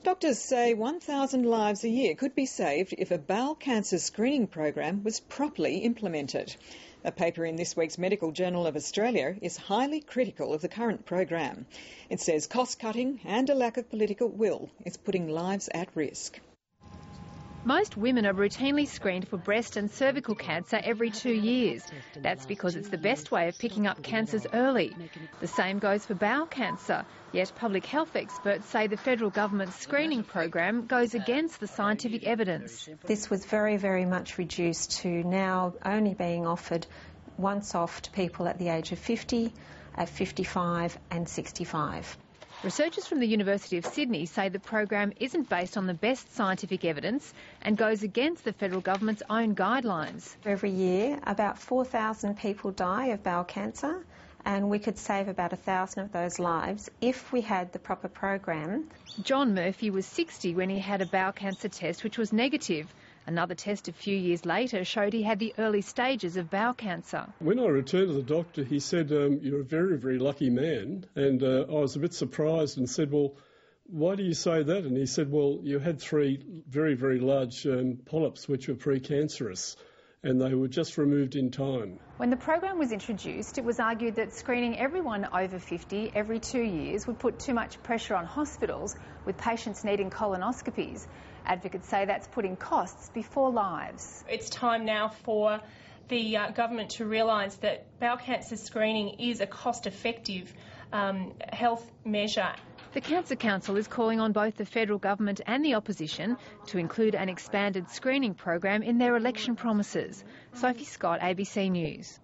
Doctors say 1,000 lives a year could be saved if a bowel cancer screening program was properly implemented. A paper in this week's Medical Journal of Australia is highly critical of the current program. It says cost-cutting and a lack of political will is putting lives at risk. Most women are routinely screened for breast and cervical cancer every 2 years. That's because it's the best way of picking up cancers early. The same goes for bowel cancer, yet public health experts say the federal government's screening program goes against the scientific evidence. This was very, very much reduced to now only being offered once off to people at the age of 50, at 55 and 65. Researchers from the University of Sydney say the program isn't based on the best scientific evidence and goes against the federal government's own guidelines. Every year, about 4,000 people die of bowel cancer, and we could save about 1,000 of those lives if we had the proper program. John Murphy was 60 when he had a bowel cancer test which was negative. Another test a few years later showed he had the early stages of bowel cancer. When I returned to the doctor, he said, you're a very, very lucky man. And I was a bit surprised and said, well, why do you say that? And he said, well, you had 3 very, very large polyps which were precancerous, and they were just removed in time. When the program was introduced, it was argued that screening everyone over 50 every 2 years would put too much pressure on hospitals, with patients needing colonoscopies. Advocates say that's putting costs before lives. It's time now for the government to realise that bowel cancer screening is a cost-effective health measure. The Cancer Council is calling on both the federal government and the opposition to include an expanded screening program in their election promises. Sophie Scott, ABC News.